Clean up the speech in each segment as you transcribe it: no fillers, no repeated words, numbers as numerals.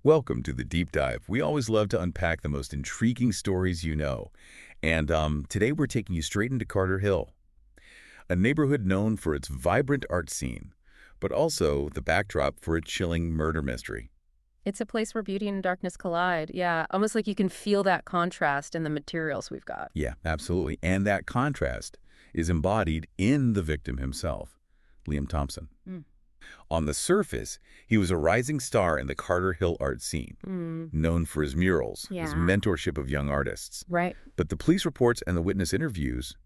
Welcome to the Deep Dive. We always love to unpack the most intriguing stories you know. And today we're taking you straight into Carter Hill, a neighborhood known for its vibrant art scene, but also the backdrop for a chilling murder mystery. It's a place where beauty and darkness collide. Yeah, almost like you can feel that contrast in the materials we've got. Yeah, absolutely. And that contrast is embodied in the victim himself, Liam Thompson. Mm. On the surface, he was a rising star in the Carter Hill art scene, known for his murals, his Yeah. mentorship of young artists. Right. But the police reports and the witness interviews,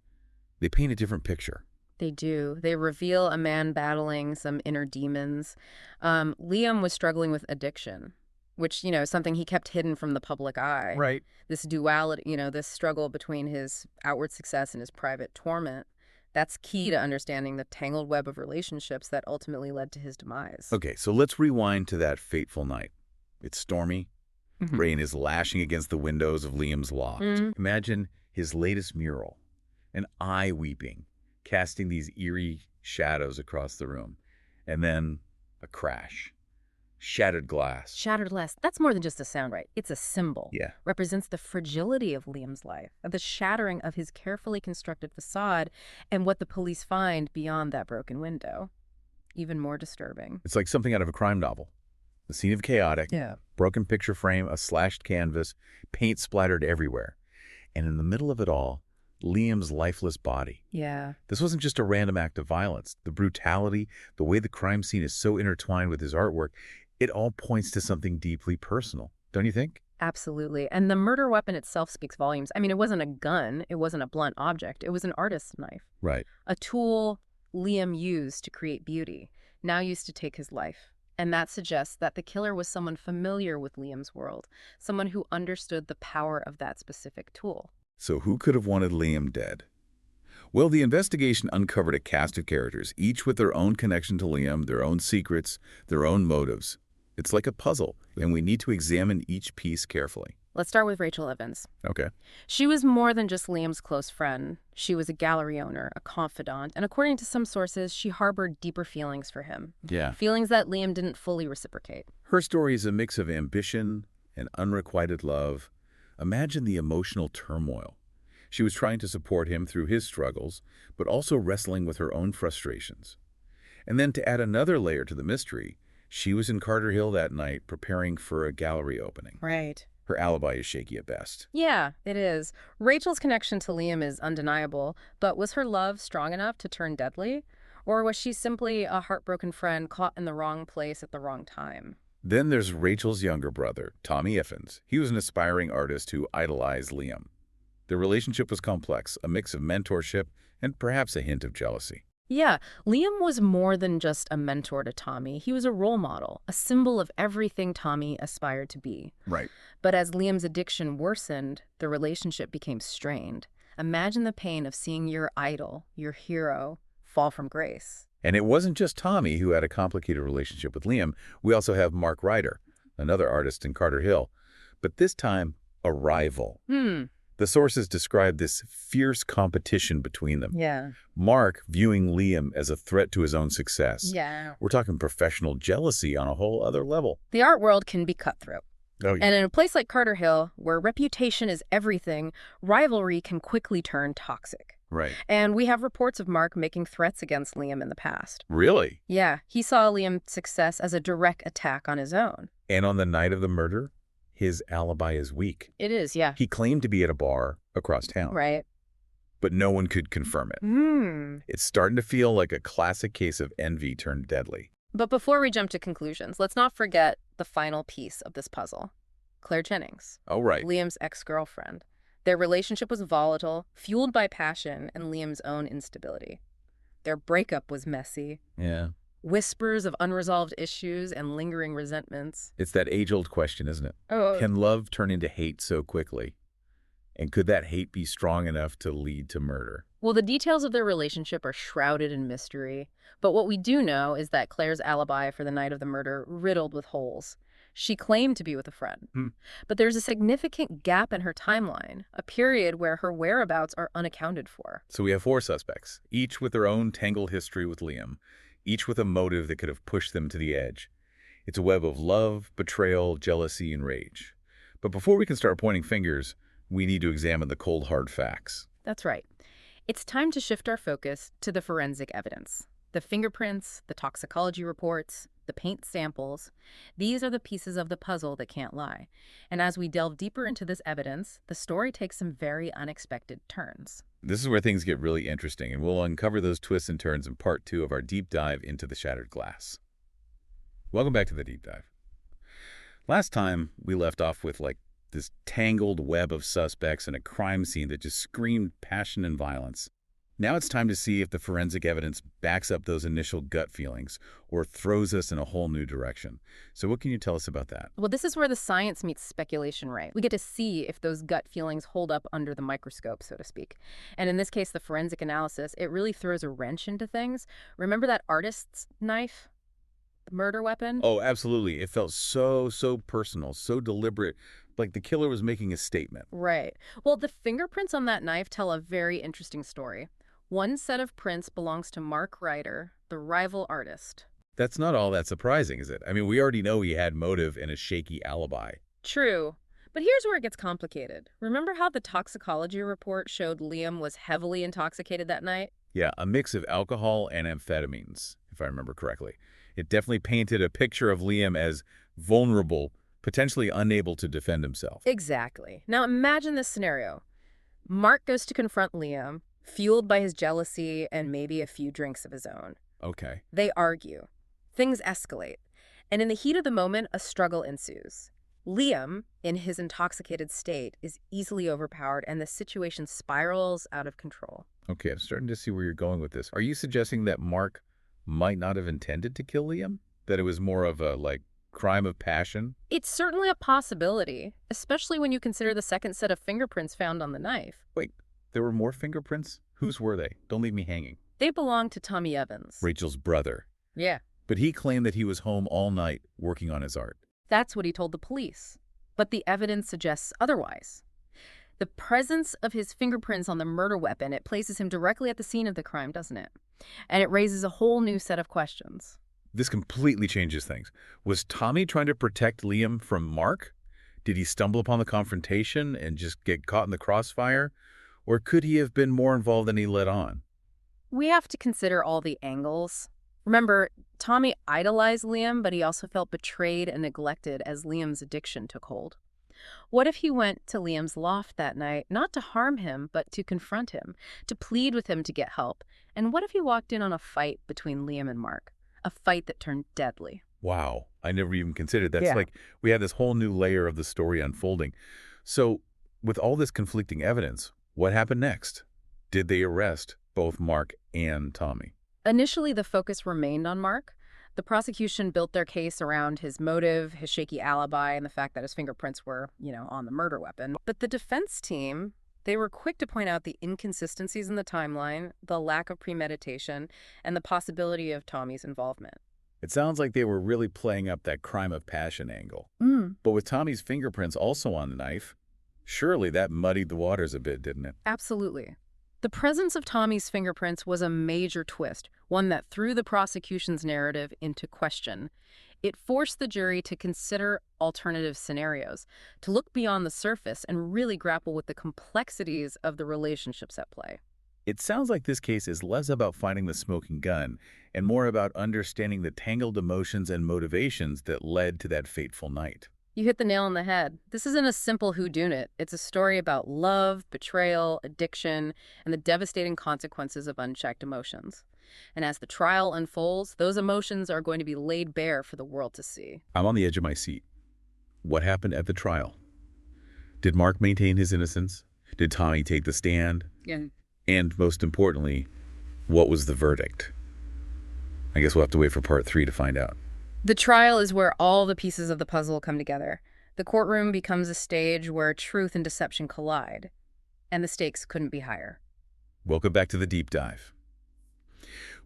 they paint a different picture. They do. They reveal a man battling some inner demons. Liam was struggling with addiction, which, is something he kept hidden from the public eye. Right. This duality, this struggle between his outward success and his private torment. That's key to understanding the tangled web of relationships that ultimately led to his demise. Okay, so let's rewind to that fateful night. It's stormy. Mhm. Rain is lashing against the windows of Liam's loft. Imagine his latest mural, an eye weeping, casting these eerie shadows across the room. And then a crash. Shattered glass. Shattered glass. That's more than just a sound, right? It's a symbol. Yeah. Represents the fragility of Liam's life, the shattering of his carefully constructed facade, and what the police find beyond that broken window. Even more disturbing. It's like something out of a crime novel. The scene of chaotic, Yeah. broken picture frame, a slashed canvas, paint splattered everywhere. And in the middle of it all, Liam's lifeless body. Yeah. This wasn't just a random act of violence. The brutality, the way the crime scene is so intertwined with his artwork, it all points to something deeply personal, don't you think? Absolutely. And the murder weapon itself speaks volumes. I mean, it wasn't a gun. It wasn't a blunt object. It was an artist's knife. Right. A tool Liam used to create beauty, now used to take his life. And that suggests that the killer was someone familiar with Liam's world, someone who understood the power of that specific tool. So who could have wanted Liam dead? Well, the investigation uncovered a cast of characters, each with their own connection to Liam, their own secrets, their own motives. It's like a puzzle, and we need to examine each piece carefully. Let's start with Rachel Evans. Okay. She was more than just Liam's close friend. She was a gallery owner, a confidant, and according to some sources, she harbored deeper feelings for him. Yeah. Feelings that Liam didn't fully reciprocate. Her story is a mix of ambition and unrequited love. Imagine the emotional turmoil. She was trying to support him through his struggles, but also wrestling with her own frustrations. And then to add another layer to the mystery, she was in Carter Hill that night preparing for a gallery opening. Right. Her alibi is shaky at best. Yeah, it is. Rachel's connection to Liam is undeniable, but was her love strong enough to turn deadly? Or was she simply a heartbroken friend caught in the wrong place at the wrong time? Then there's Rachel's younger brother, Tommy Iffens. He was an aspiring artist who idolized Liam. Their relationship was complex, a mix of mentorship and perhaps a hint of jealousy. Yeah, Liam was more than just a mentor to Tommy. He was a role model, a symbol of everything Tommy aspired to be. Right. But as Liam's addiction worsened, the relationship became strained. Imagine the pain of seeing your idol, your hero, fall from grace. And it wasn't just Tommy who had a complicated relationship with Liam. We also have Mark Ryder, another artist in Carter Hill, but this time a rival. The sources describe this fierce competition between them. Yeah. Mark viewing Liam as a threat to his own success. Yeah. We're talking professional jealousy on a whole other level. The art world can be cutthroat. Oh, yeah. And in a place like Carter Hill, where reputation is everything, rivalry can quickly turn toxic. Right. And we have reports of Mark making threats against Liam in the past. Really? Yeah, he saw Liam's success as a direct attack on his own. And on the night of the murder, his alibi is weak. It is, yeah. He claimed to be at a bar across town, Right. but no one could confirm it. It's starting to feel like a classic case of envy turned deadly. But before we jump to conclusions, let's not forget the final piece of this puzzle. Claire Jennings, Oh, right. Liam's ex-girlfriend. Their relationship was volatile, fueled by passion and Liam's own instability. Their breakup was messy. Yeah. Whispers of unresolved issues and lingering resentments. It's that age-old question, isn't it? Oh, Can love turn into hate so quickly? And could that hate be strong enough to lead to murder? well, the details of their relationship are shrouded in mystery. But what we do know is that Claire's alibi for the night of the murder riddled with holes. She claimed to be with a friend. But there's a significant gap in her timeline, a period where her whereabouts are unaccounted for. So we have 4 suspects, each with their own tangled history with Liam, each with a motive that could have pushed them to the edge. It's a web of love, betrayal, jealousy, and rage. But before we can start pointing fingers, we need to examine the cold, hard facts. That's right. It's time to shift our focus to the forensic evidence. The fingerprints, the toxicology reports, the paint samples. These are the pieces of the puzzle that can't lie. And as we delve deeper into this evidence, the story takes some very unexpected turns. This is where things get really interesting, and we'll uncover those twists and turns in part 2 of our deep dive into the shattered glass. Welcome back to the deep dive. Last time, we left off with this tangled web of suspects and a crime scene that just screamed passion and violence. Now it's time to see if the forensic evidence backs up those initial gut feelings or throws us in a whole new direction. So what can you tell us about that? Well, this is where the science meets speculation, right? We get to see if those gut feelings hold up under the microscope, so to speak. And in this case, the forensic analysis, it really throws a wrench into things. Remember that artist's knife? The murder weapon? Oh, absolutely. It felt so personal, so deliberate, like the killer was making a statement. Right. Well, the fingerprints on that knife tell a very interesting story. One set of prints belongs to Mark Ryder, the rival artist. That's not all that surprising, is it? I mean, we already know he had motive and a shaky alibi. True. But here's where it gets complicated. Remember how the toxicology report showed Liam was heavily intoxicated that night? Yeah, a mix of alcohol and amphetamines, if I remember correctly. It definitely painted a picture of Liam as vulnerable, potentially unable to defend himself. Exactly. Now imagine this scenario. Mark goes to confront Liam, fueled by his jealousy and maybe a few drinks of his own. Okay. They argue. Things escalate. And in the heat of the moment, a struggle ensues. Liam, in his intoxicated state, is easily overpowered and the situation spirals out of control. Okay, I'm starting to see where you're going with this. Are you suggesting that Mark might not have intended to kill Liam? That it was more of a, crime of passion? It's certainly a possibility, especially when you consider the second set of fingerprints found on the knife. Wait, there were more fingerprints? Whose were they? Don't leave me hanging. They belong to Tommy Evans. Rachel's brother. Yeah. But he claimed that he was home all night working on his art. That's what he told the police. But the evidence suggests otherwise. The presence of his fingerprints on the murder weapon, it places him directly at the scene of the crime, doesn't it? And it raises a whole new set of questions. This completely changes things. Was Tommy trying to protect Liam from Mark? Did he stumble upon the confrontation and just get caught in the crossfire? Or could he have been more involved than he let on? We have to consider all the angles. Remember, Tommy idolized Liam, but he also felt betrayed and neglected as Liam's addiction took hold. What if he went to Liam's loft that night, not to harm him, but to confront him, to plead with him to get help? And what if he walked in on a fight between Liam and Mark? A fight that turned deadly. Wow, I never even considered that. Yeah. It's like we had this whole new layer of the story unfolding. So, with all this conflicting evidence, what happened next? Did they arrest both Mark and Tommy? Initially, the focus remained on Mark. The prosecution built their case around his motive, his shaky alibi, and the fact that his fingerprints were, on the murder weapon. But the defense team, they were quick to point out the inconsistencies in the timeline, the lack of premeditation, and the possibility of Tommy's involvement. It sounds like they were really playing up that crime of passion angle. But with Tommy's fingerprints also on the knife, surely that muddied the waters a bit, didn't it? Absolutely. The presence of Tommy's fingerprints was a major twist, one that threw the prosecution's narrative into question. It forced the jury to consider alternative scenarios, to look beyond the surface and really grapple with the complexities of the relationships at play. It sounds like this case is less about finding the smoking gun and more about understanding the tangled emotions and motivations that led to that fateful night. You hit the nail on the head. This isn't a simple whodunit. It's a story about love, betrayal, addiction, and the devastating consequences of unchecked emotions. And as the trial unfolds, those emotions are going to be laid bare for the world to see. I'm on the edge of my seat. What happened at the trial? Did Mark maintain his innocence? Did Tommy take the stand? Yeah. And most importantly, what was the verdict? I guess we'll have to wait for part 3 to find out. The trial is where all the pieces of the puzzle come together. The courtroom becomes a stage where truth and deception collide, and the stakes couldn't be higher. Welcome back to the deep dive.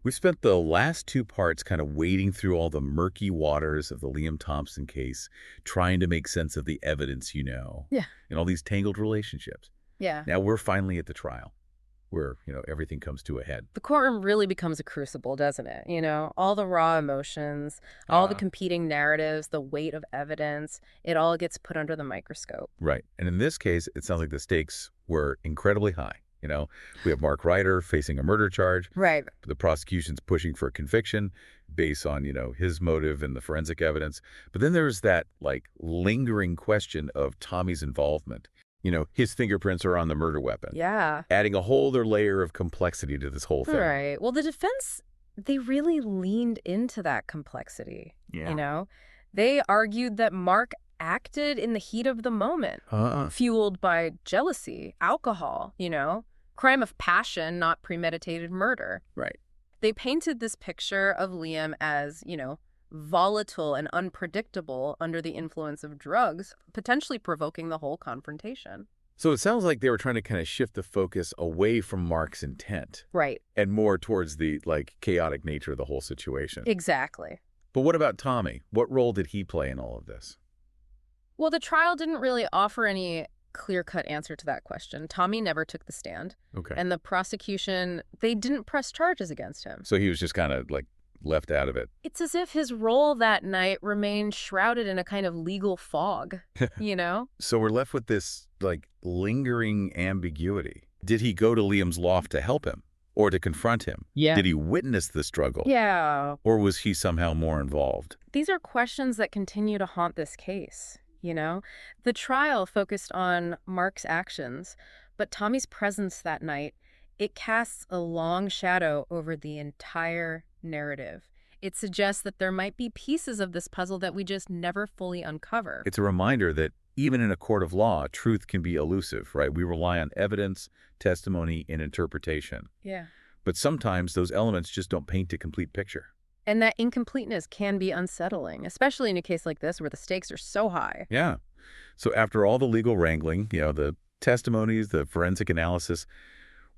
We've spent the last 2 parts kind of wading through all the murky waters of the Liam Thompson case, trying to make sense of the evidence, Yeah. and all these tangled relationships. Yeah. Now we're finally at the trial. where, everything comes to a head. The courtroom really becomes a crucible, doesn't it? All the raw emotions, all the competing narratives, the weight of evidence, it all gets put under the microscope. Right. And in this case, it sounds like the stakes were incredibly high. We have Mark Ryder facing a murder charge. Right. The prosecution's pushing for a conviction based on, his motive and the forensic evidence. But then there's that, lingering question of Tommy's involvement. His fingerprints are on the murder weapon. Yeah. Adding a whole other layer of complexity to this whole thing. Right. Well, the defense, they really leaned into that complexity. Yeah. They argued that Mark acted in the heat of the moment, fueled by jealousy, alcohol, crime of passion, not premeditated murder. Right. They painted this picture of Liam as, volatile and unpredictable under the influence of drugs, potentially provoking the whole confrontation. So it sounds like they were trying to kind of shift the focus away from Mark's intent. Right. And more towards the, chaotic nature of the whole situation. Exactly. But what about Tommy? What role did he play in all of this? Well, the trial didn't really offer any clear-cut answer to that question. Tommy never took the stand. Okay. And the prosecution, they didn't press charges against him. So he was just kind of, left out of it. It's as if his role that night remained shrouded in a kind of legal fog, So we're left with this, lingering ambiguity. Did he go to Liam's loft to help him or to confront him? Yeah. Did he witness the struggle? Yeah. Or was he somehow more involved? These are questions that continue to haunt this case, The trial focused on Mark's actions, but Tommy's presence that night, it casts a long shadow over the entire narrative. It suggests that there might be pieces of this puzzle that we just never fully uncover. It's a reminder that even in a court of law, truth can be elusive, right? We rely on evidence, testimony, and interpretation. Yeah. But sometimes those elements just don't paint a complete picture. And that incompleteness can be unsettling, especially in a case like this where the stakes are so high. Yeah. So after all the legal wrangling, the testimonies, the forensic analysis,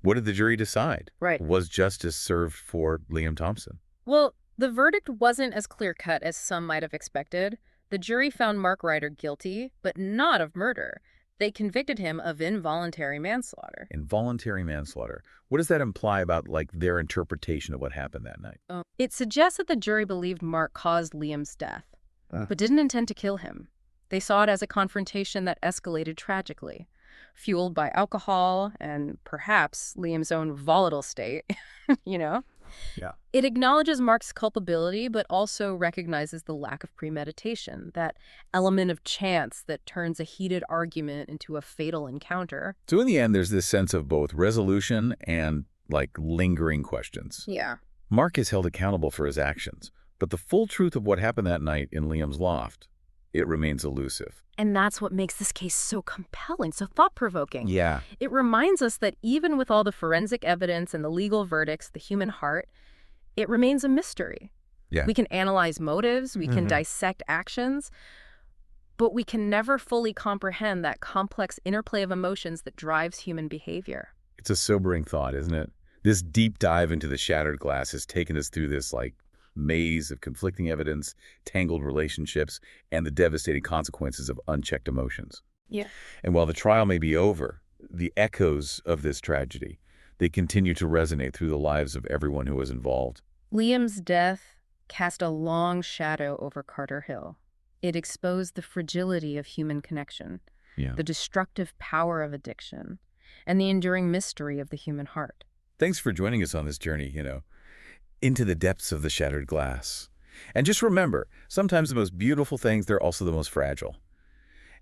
what did the jury decide? Right. Was justice served for Liam Thompson? Well, the verdict wasn't as clear-cut as some might have expected. The jury found Mark Ryder guilty, but not of murder. They convicted him of involuntary manslaughter. Involuntary manslaughter. What does that imply about, their interpretation of what happened that night? It suggests that the jury believed Mark caused Liam's death, but didn't intend to kill him. They saw it as a confrontation that escalated tragically, fueled by alcohol and perhaps Liam's own volatile state, Yeah. It acknowledges Mark's culpability, but also recognizes the lack of premeditation, that element of chance that turns a heated argument into a fatal encounter. So in the end, there's this sense of both resolution and, lingering questions. Yeah. Mark is held accountable for his actions, but the full truth of what happened that night in Liam's loft, it remains elusive. And that's what makes this case so compelling, so thought-provoking. Yeah. It reminds us that even with all the forensic evidence and the legal verdicts, the human heart, it remains a mystery. Yeah. We can analyze motives, we can dissect actions, but we can never fully comprehend that complex interplay of emotions that drives human behavior. It's a sobering thought, isn't it? This deep dive into the shattered glass has taken us through this, maze of conflicting evidence, tangled relationships, and the devastating consequences of unchecked emotions. Yeah. And while the trial may be over, the echoes of this tragedy, they continue to resonate through the lives of everyone who was involved. Liam's death cast a long shadow over Carter Hill. It exposed the fragility of human connection, the destructive power of addiction, and the enduring mystery of the human heart. Thanks for joining us on this journey, into the depths of the shattered glass. And just remember, sometimes the most beautiful things, they're also the most fragile.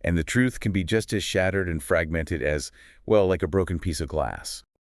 And the truth can be just as shattered and fragmented as, a broken piece of glass.